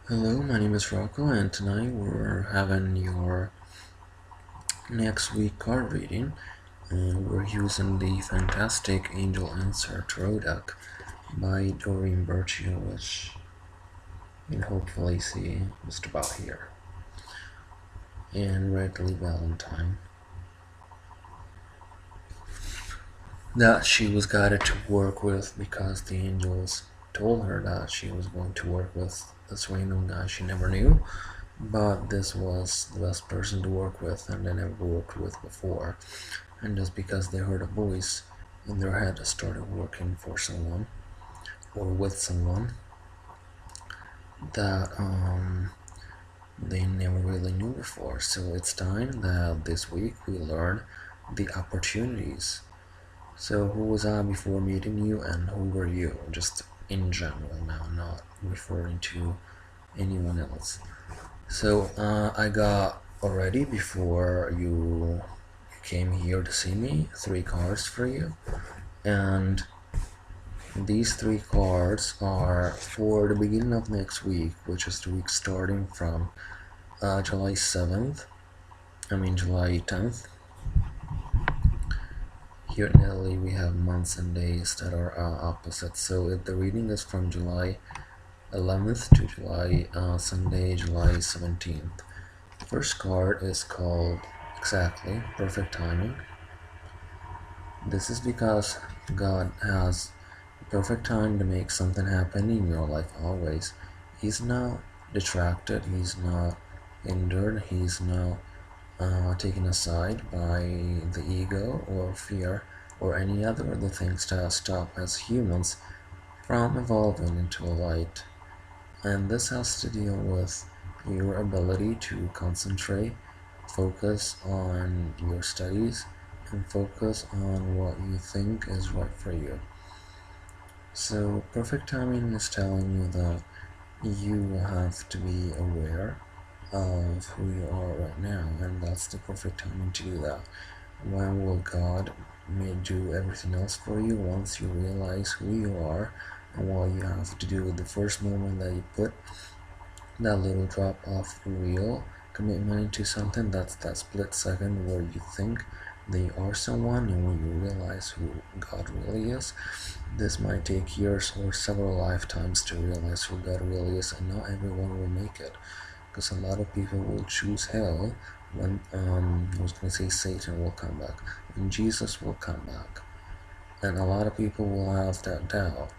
Hello, my name is Rocco, and tonight we're having your next week card reading, and we're using the fantastic Angel Answer Tarot deck by Doreen Birchie, which you'll hopefully see just about here, and Redley Valentine. That she was guided to work with because the angels told her that she was going to work with this random guy she never knew, but this was the best person to work with and they never worked with before. And just because they heard a voice in their head started working for someone or with someone that they never really knew before. So it's time that this week we learn the opportunities. So who was I before meeting you and who were you? Just in general now, not referring to anyone else. So I got already before you came here to see me 3 cards for you, and these 3 cards are for the beginning of next week, which is the week starting from July 7th, July 10th. Here in Italy we have months and days that are opposite, so if the reading is from July 11th to Sunday, July 17th. The first card is called exactly perfect timing. This is because God has perfect time to make something happen in your life always. He's not detracted, he's not hindered, he's not taken aside by the ego or fear or any other things that stop us humans from evolving into a light. And this has to deal with your ability to concentrate, focus on your studies, and focus on what you think is right for you. So perfect timing is telling you that you have to be aware of who you are right now, and that's the perfect timing to do that. When will God may do everything else for you once you realize who you are and what you have to do? The first moment that you put that little drop of real commitment into something, that's that split second where you think that you are someone and when you realize who God really is. This might take years or several lifetimes to realize who God really is, and not everyone will make it, because a lot of people will choose hell when I was going to say Satan will come back, when Jesus will come back, and a lot of people will have that doubt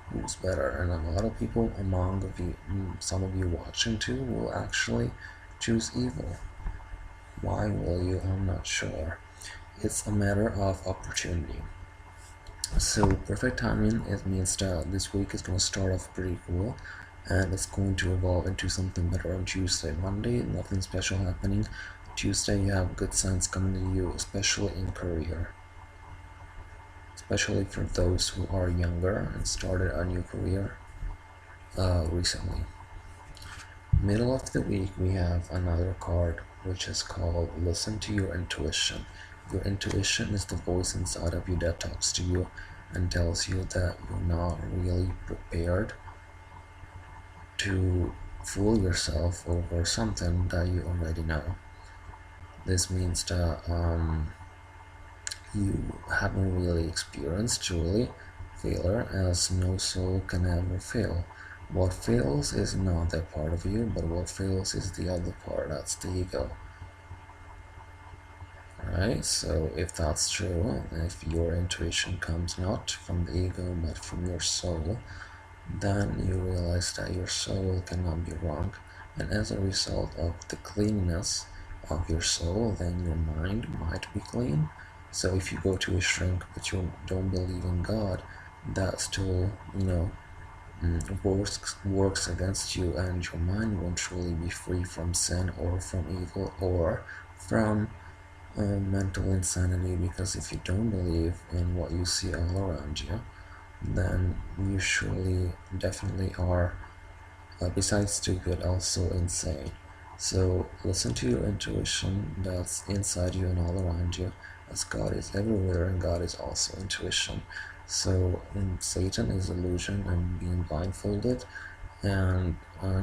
who's better, and a lot of people among of you, some of you watching too, will actually choose evil. Why will you? I'm not sure. It's a matter of opportunity. So perfect timing, it means that this week is going to start off pretty cool and it's going to evolve into something better on Tuesday. Monday, nothing special happening. Tuesday, you have good signs coming to you, especially in career, especially for those who are younger and started a new career recently. Middle of the week, we have another card which is called Listen to Your Intuition. Your intuition is the voice inside of you that talks to you and tells you that you're not really prepared to fool yourself over something that you already know. This means that you haven't really experienced truly failure, as no soul can ever fail. What fails is not that part of you, but what fails is the other part, that's the ego. Alright, so if that's true, if your intuition comes not from the ego but from your soul, then you realize that your soul cannot be wrong, and as a result of the cleanness of your soul, then your mind might be clean. So if you go to a shrink but you don't believe in God, that still, works against you, and your mind won't truly be free from sin or from evil or from mental insanity, because if you don't believe in what you see all around you, then you surely definitely are, besides stupid, also insane. So listen to your intuition that's inside you and all around you, as God is everywhere and God is also intuition. So Satan is illusion and being blindfolded, And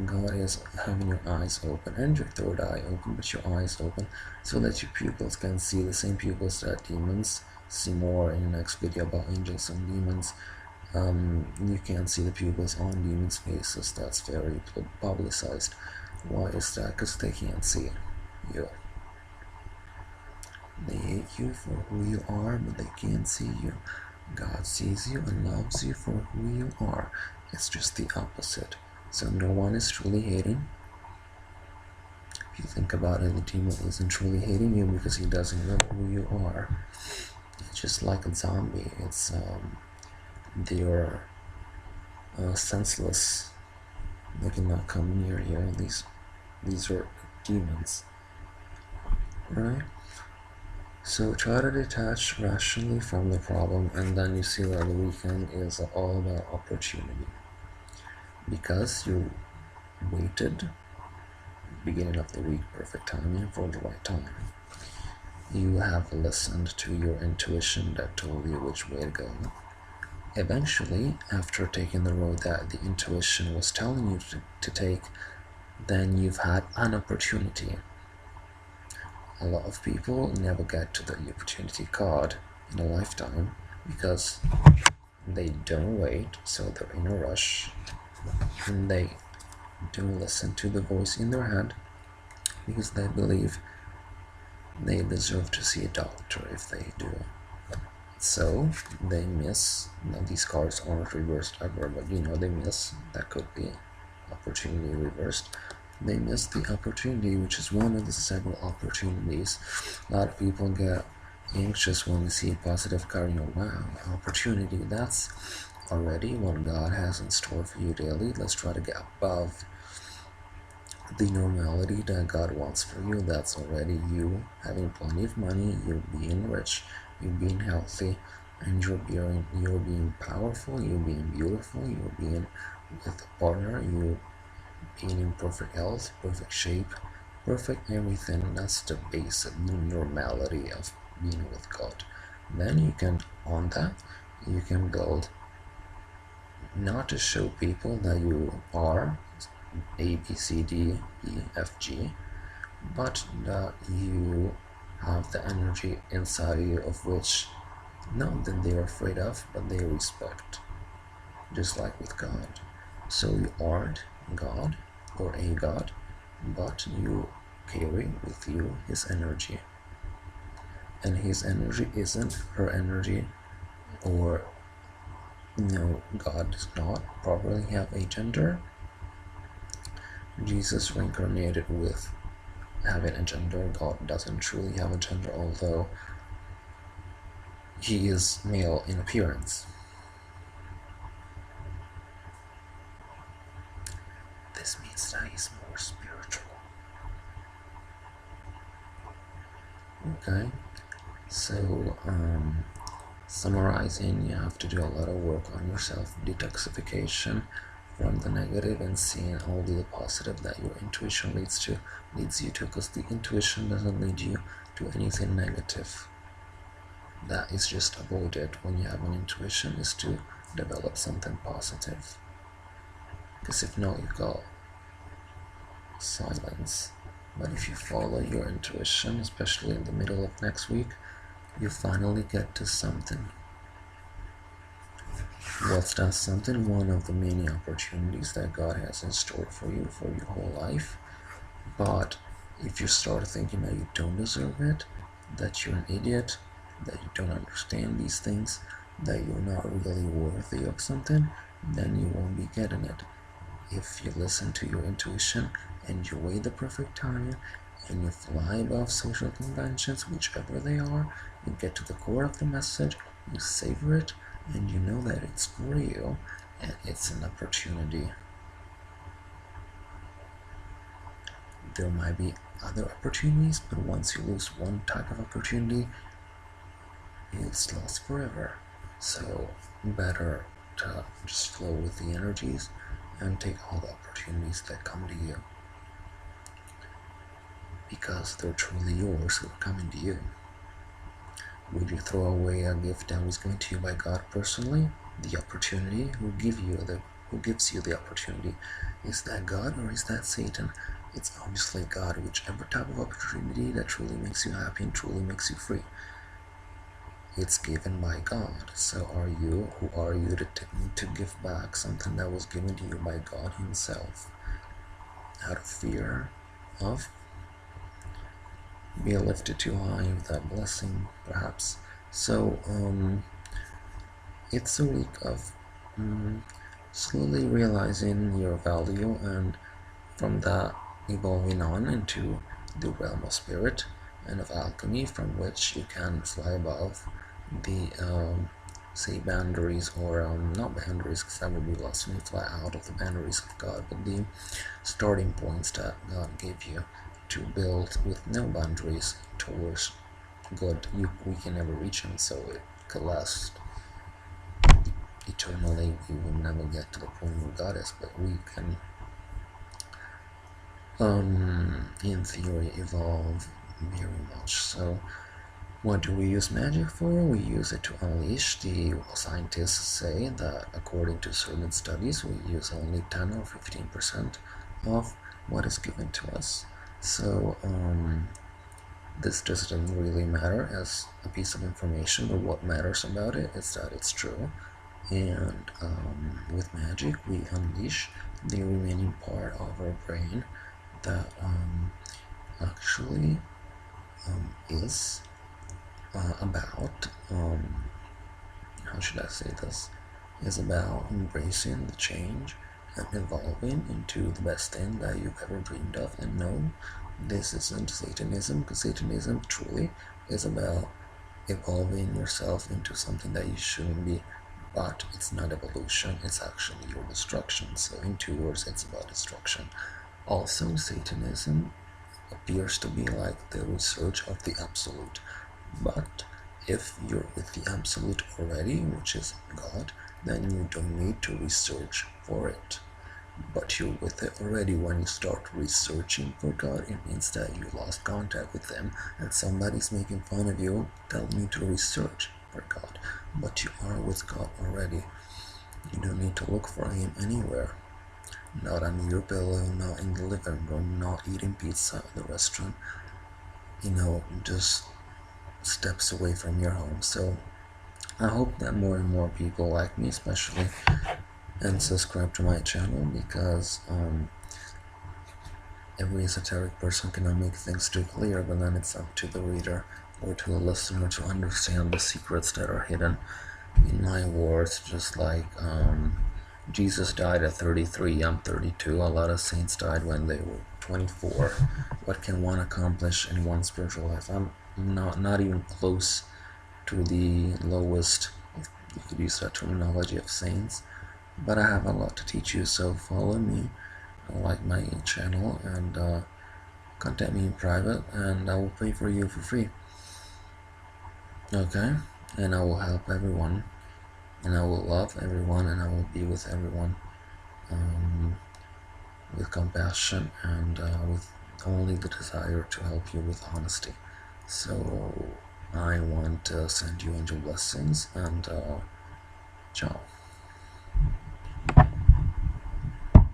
God is having your eyes open and your third eye open, but your eyes open so that your pupils can see the same pupils that demons see. More in the next video about angels and demons. You can see the pupils on demons' faces. That's very publicized. Why is that? Because they can't see you. They hate you for who you are, but they can't see you. God sees you and loves you for who you are. It's just the opposite. So no one is truly hating. If you think about it, the demon isn't truly hating you because he doesn't know who you are. It's just like a zombie. It's they're senseless. They cannot come near you. These are demons, right? So try to detach rationally from the problem, and then you see that the weekend is all about opportunity. Because you waited, beginning of the week, perfect timing for the right time. You have listened to your intuition that told you which way to go. Eventually, after taking the road that the intuition was telling you to take, then you've had an opportunity. A lot of people never get to the opportunity card in a lifetime because they don't wait, so they're in a rush, and they don't listen to the voice in their head because they believe they deserve to see a doctor if they do. So they miss. Now these cards aren't reversed ever, but they miss. That could be opportunity reversed. They miss the opportunity, which is one of the several opportunities. A lot of people get anxious when they see a positive card. Wow, opportunity. That's already what God has in store for you daily. Let's try to get above the normality that God wants for you. That's already you having plenty of money, you being rich, you being healthy, and you're being powerful, you're being beautiful, you're being with a partner, you being in perfect health, perfect shape, perfect everything. That's the basic normality of being with God. Then you can, on that, you can build, not to show people that you are A, B, C, D, E, F, G, but that you have the energy inside you of which not that they are afraid of, but they respect, just like with God. So you aren't God or a God, but you carry with you His energy. And His energy isn't her energy, or God does not properly have a gender. Jesus reincarnated with having a gender. God doesn't truly have a gender, although He is male in appearance. This means that He's more spiritual. Okay, so summarizing, you have to do a lot of work on yourself, detoxification from the negative and seeing all the positive that your intuition leads you to, because the intuition doesn't lead you to anything negative. That is just avoided when you have an intuition, is to develop something positive, because if not, you got silence. But if you follow your intuition, especially in the middle of next week, you finally get to something. What's that something? One of the many opportunities that God has in store for you for your whole life. But if you start thinking that you don't deserve it, that you're an idiot, that you don't understand these things, that you're not really worthy of something, then you won't be getting it. If you listen to your intuition and you wait the perfect time and you fly above social conventions, whichever they are, you get to the core of the message, you savor it, and you know that it's for you and it's an opportunity. There might be other opportunities, but once you lose one type of opportunity, it's lost forever. So better to just flow with the energies and take all the opportunities that come to you, because they're truly yours, they're coming to you. Would you throw away a gift that was given to you by God personally? The opportunity will give you the who gives you the opportunity? Is that God or is that Satan? It's obviously God. Whichever type of opportunity that truly makes you happy and truly makes you free, it's given by God. So who are you to give back something that was given to you by God himself, out of fear of being lifted too high with that blessing, perhaps? So it's a week of slowly realizing your value, and from that evolving on into the realm of spirit and of alchemy, from which you can fly above the say boundaries, or not boundaries, because that would be lost when you fly out of the boundaries of God, but the starting points that God gave you to build with no boundaries towards good. We can never reach him, so it could last eternally. We will never get to the point where God is, but we can in theory evolve very much. So what do we use magic for? We use it to unleash. The scientists say that according to certain studies, we use only 10 or 15% of what is given to us. So this doesn't really matter as a piece of information, but what matters about it is that it's true. And with magic, we unleash the remaining part of our brain that actually is about, how should I say this, is about embracing the change and evolving into the best thing that you've ever dreamed of. And no, this isn't Satanism, because Satanism truly is about evolving yourself into something that you shouldn't be. But it's not evolution, it's actually your destruction. So in 2 words, it's about destruction. Also, Satanism appears to be like the research of the absolute. But if you're with the absolute already, which is God, then you don't need to research for it. But you're with it already. When you start researching for God, it means that you lost contact with Him, and somebody's making fun of you, telling you to research for God. But you are with God already. You don't need to look for Him anywhere. Not under your pillow, not in the living room, not eating pizza at the restaurant. Just steps away from your home. So I hope that more and more people like me, especially, and subscribe to my channel, because every esoteric person cannot make things too clear, but then it's up to the reader or to the listener to understand the secrets that are hidden in my words. Just like Jesus died at 33, I'm 32. A lot of saints died when they were 24. What can one accomplish in one's spiritual life? I'm not even close to the lowest, if you could use that terminology, of saints, but I have a lot to teach you. So follow me, like my channel, and contact me in private, and I will pay for you for free. Okay? And I will help everyone, and I will love everyone, and I will be with everyone with compassion, and with only the desire to help you with honesty. So I want to send you angel blessings, and ciao.